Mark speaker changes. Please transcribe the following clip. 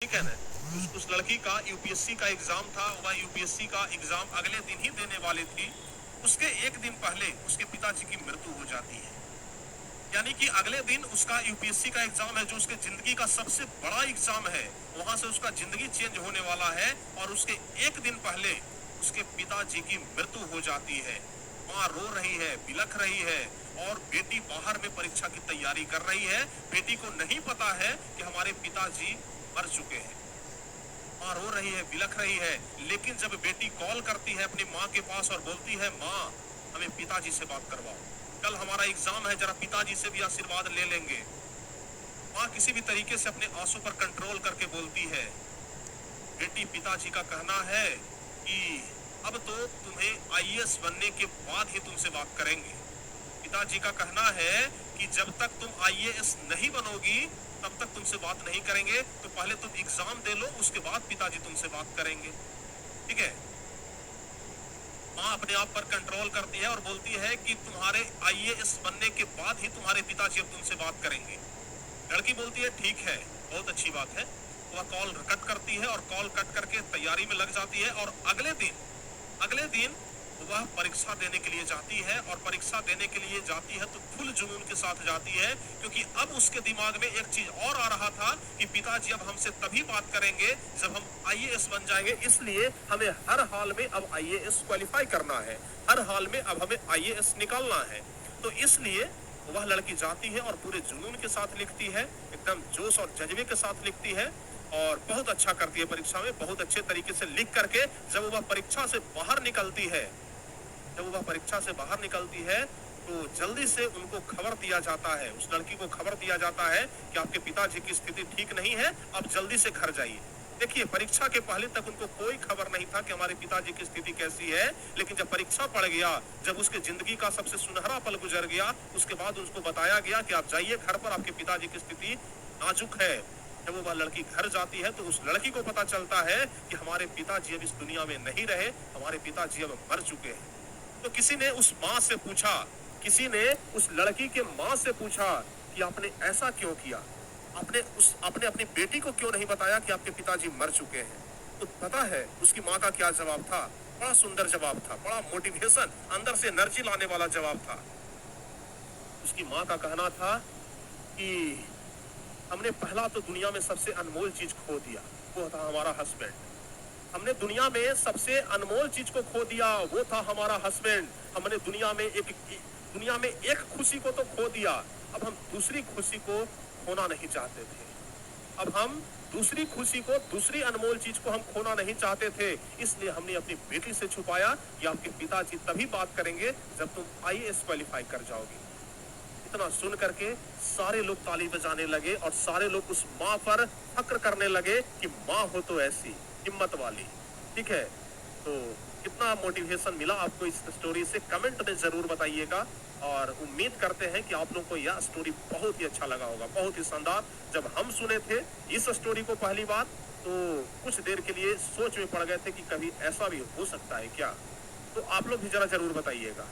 Speaker 1: ठीक है ना। उस लड़की का यूपीएससी का एग्जाम था, वह यूपीएससी का एग्जाम अगले दिन ही देने वाली थी। उसके एक दिन पहले उसके पिताजी की मृत्यु हो जाती है। यानी कि अगले दिन उसका यूपीएससी का एग्जाम है, जो उसके जिंदगी का सबसे बड़ा एग्जाम है। वहां से उसका जिंदगी चेंज होने वाला है और उसके एक दिन पहले उसके पिताजी की मृत्यु हो जाती है। माँ रो रही है, बिलख रही है और बेटी बाहर में परीक्षा की तैयारी कर रही है। बेटी को नहीं पता है कि हमारे पिताजी मर चुके हैं। माँ रो रही है, बिलख रही है, लेकिन जब बेटी कॉल करती है अपनी माँ के पास और बोलती है, माँ हमें पिताजी से बात करवाओ, कल हमारा एग्जाम है, जरा पिताजी से भी आशीर्वाद ले लेंगे। माँ किसी भी तरीके से अपने आंसू पर कंट्रोल करके बोलती है, बेटी पिताजी का कहना है कि अब तो तुम्हें आईएएस बनने के बाद ही तुमसे बात करेंगे। पिताजी का कहना है कि जब तक तुम आईएएस नहीं बनोगी तब तक तुमसे बात नहीं करेंगे, तो पहले तुम एग्जाम दे लो, उसके बाद पिताजी तुमसे बात करेंगे। ठीक है। माँ अपने आप पर कंट्रोल करती है और बोलती है कि तुम्हारे आईएएस बनने के बाद ही तुम्हारे पिताजी अब तुमसे बात करेंगे। लड़की बोलती है ठीक है, बहुत अच्छी बात है। वह कॉल कट करती है और कॉल कट करके तैयारी में लग जाती है और अगले दिन वह परीक्षा देने के लिए जाती है और परीक्षा देने के लिए जाती है तो फुल जुनून के साथ जाती है, क्योंकि अब उसके दिमाग में एक चीज और आ रहा था कि पिताजी अब हमसे तभी बात करेंगे जब हम आईएएस बन जाएंगे, इसलिए हमें हर हाल में अब आईएएस क्वालिफाई करना है, हर हाल में अब हमें आईएएस निकालना है। तो इसलिए वह लड़की जाती है और पूरे जुनून के साथ लिखती है, एकदम जोश और जज्बे के साथ लिखती है और बहुत अच्छा करती है परीक्षा में, बहुत अच्छे तरीके से लिख करके जब वह परीक्षा से बाहर निकलती है, तो जल्दी से उनको खबर दिया जाता है, उस लड़की को खबर दिया जाता है कि आपके पिताजी की स्थिति ठीक नहीं है, आप जल्दी से घर जाइए। देखिए, परीक्षा के पहले तक उनको कोई खबर नहीं था कि हमारे पिताजी की स्थिति कैसी है, लेकिन जब परीक्षा पड़ गया, जब उसके जिंदगी का सबसे सुनहरा पल गुजर गया, उसके बाद उसको बताया गया कि आप जाइए घर पर, आपके पिताजी की स्थिति नाजुक है। जब वह लड़की घर जाती है तो उस लड़की को पता चलता है कि हमारे पिताजी अब इस दुनिया में नहीं रहे, हमारे पिताजी अब मर चुके हैं। तो किसी ने उस माँ से पूछा, किसी ने उस लड़की के माँ से पूछा कि आपने ऐसा क्यों किया, आपने अपनी बेटी को क्यों नहीं बताया कि आपके पिताजी मर चुके हैं। तो पता है उसकी माँ का क्या जवाब था? बड़ा सुंदर जवाब था, बड़ा मोटिवेशन, अंदर से एनर्जी लाने वाला जवाब था। उसकी माँ का कहना था कि हमने पहला तो दुनिया में सबसे अनमोल चीज खो दिया, वो था हमारा हस्बैंड। हमने दुनिया में सबसे अनमोल चीज को खो दिया, वो था हमारा हस्बैंड। हमने दुनिया में एक खुशी को तो खो दिया, अब हम दूसरी खुशी को खोना नहीं चाहते थे। अब हम दूसरी खुशी को, दूसरी अनमोल चीज को हम खोना नहीं चाहते थे, इसलिए हमने अपनी बेटी से छुपाया कि आपके पिताजी तभी बात करेंगे जब तुम आईएएस क्वालिफाई कर जाओगी। इतना सुन करके सारे लोग ताली बजाने लगे और सारे लोग उस माँ पर फक्र करने लगे कि माँ हो तो ऐसी हिम्मत वाली। ठीक है, तो कितना मोटिवेशन मिला आपको इस स्टोरी से, कमेंट में जरूर बताइएगा और उम्मीद करते हैं कि आप लोगों को यह स्टोरी बहुत ही अच्छा लगा होगा, बहुत ही शानदार। जब हम सुने थे इस स्टोरी को पहली बार तो कुछ देर के लिए सोच में पड़ गए थे कि कभी ऐसा भी हो सकता है क्या, तो आप लोग भी जरा जरूर बताइएगा।